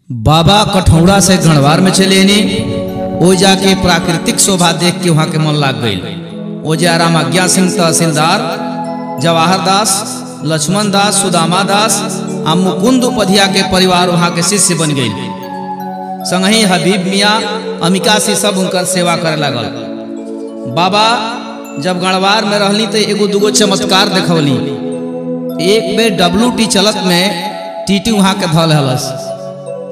बाबा कठौड़ा से गणवार में चलेनी। ओ जाके प्राकृतिक शोभा देख के वहाँ के मन लाग गई। ओ जा राम आज्ञा सिंह तहसीलदार, जवाहर दास, लक्ष्मण दास, सुदामा दास आ मुकुंद उपधिया के परिवार वहाँ के शिष्य बन गई। संगही हबीब मियाँ, अमिका सी सब उनकर सेवा करे लागल। बाबा जब गणवार में रहली तो एगो दूगो चमत्कार देखवली। एक बेर WT चलत में टीटी वहाँ के धल हलस।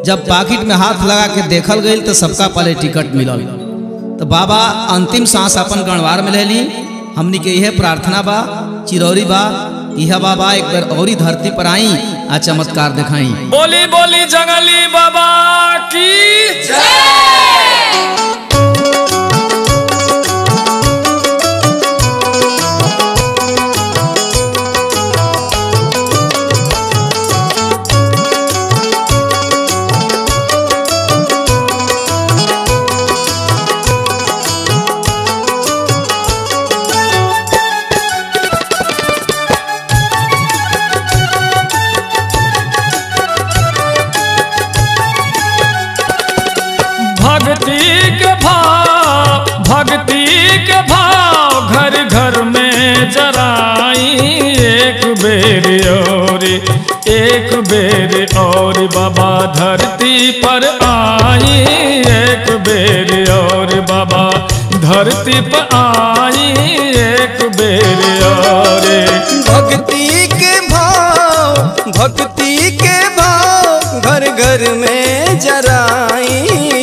जब पाकिट में हाथ लगा के देखल गई तो सबका पहले टिकट मिलल। तो बाबा अंतिम सांस अपन गणवार में ले ली। हमनी के यह प्रार्थना बा, चिरौरी बा, यह बाबा एक बार औरी धरती पर आई आ चमत्कार दिखाई। बोली बोली जंगली बाबा की जय। भक्ति के भाव घर घर में जराई। एक बेर और बाबा धरती पर आई। एक बेर और बाबा धरती पर आई। एक बेर और भक्ति के भाव घर घर में जराई।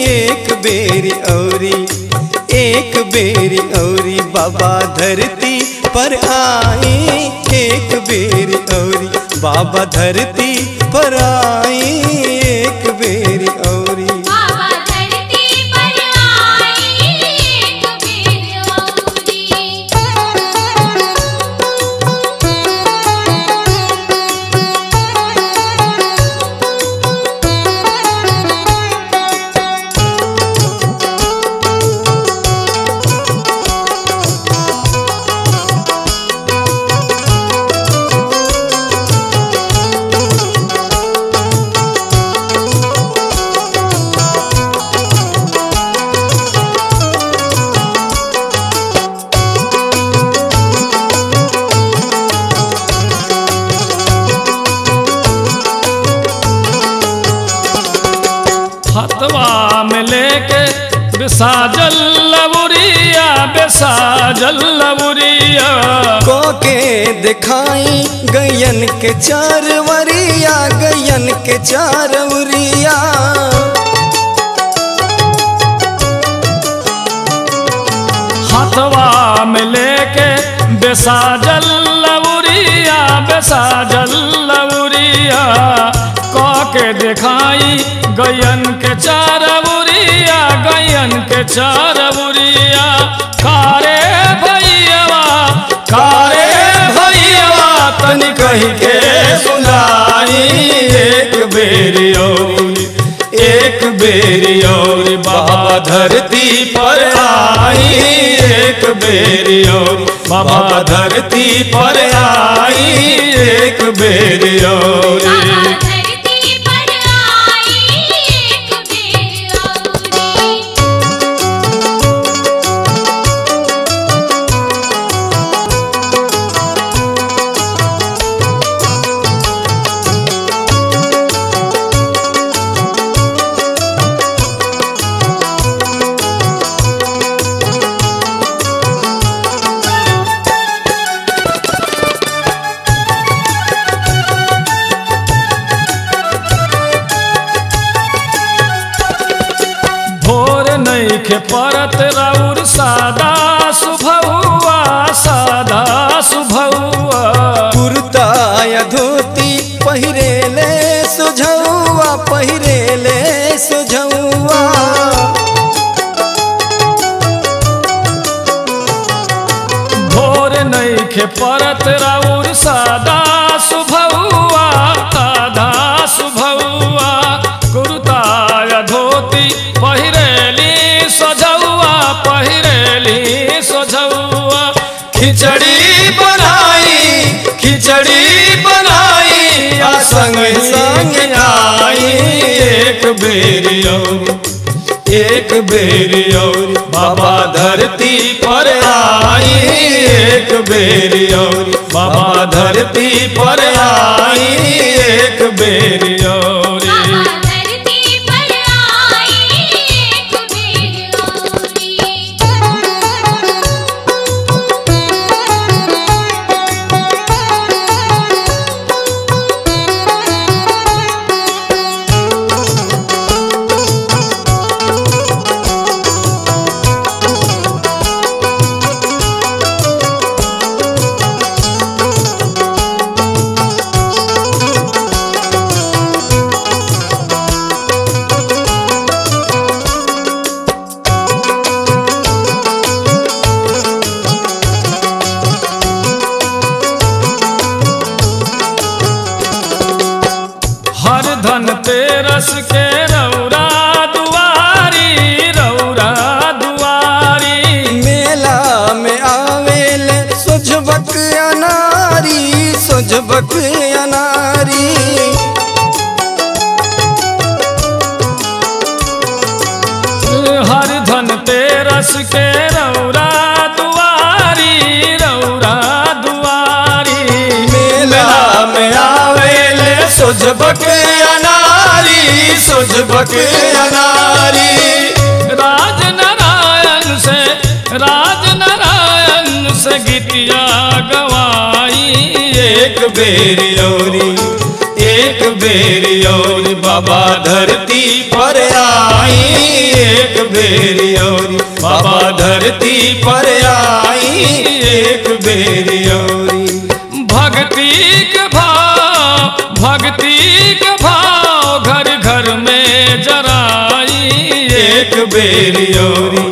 एक बेरी औरी बाबा धरती पर आई। एक बेरी औरी बाबा धरती पर आई। एक बेरी औरी बाबा धरती पर आई। एक बेरी औरी हथवा में लेके बेसाजल लवरिया को के दिखाई गयन के चारवरिया। हथवा में लेके बेसाजल लवरिया के दिखाई गयन के चारवरिया। कारे भैया तनी कही के सुनाई। एक बेरी और बाबा धरती पर आई। एक बेरी और बाबा धरती पर आई। एक बेरी और के परत राउर सादा सुभौआ कुर्ता या धोती पहिरेले सुझौआ। भोर नइखे परत राउर सादा सुभौआ। कुर्ता या धोती पहिरेली सोझौआ। खिचड़ी बनाई आ संग आई। एक बेरी और एक बेरी और बाबा धरती पर आई, एक बेरी और बाबा धरती पर आई, एक बेरी और बाबा धरती पर आई, एक बेर औरी। हर धन तेरस के रौरा दुआरी, रौरा दुआरी। मेला में आवेल सोझबक अनारी, सोझबक अनारी। हर धन तेरस के रौरा दुआरी, रौरा दुआरी। मेला में आवेल सोझबक अनारी, सोझबक अनारी। राज नारायण से गीतिया गवाई, एक बेरी औरी, एक बेरी औरी बाबा धरती पर आई, एक बेरी औरी बाबा धरती पर आई, एक बेरी औरी। भक्ति के भाव घर घर में जराई, एक बेरी औरी,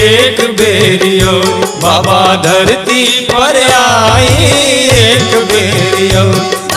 एक बेरी औरी बाबा धरती पर आई, एक बेरी औरी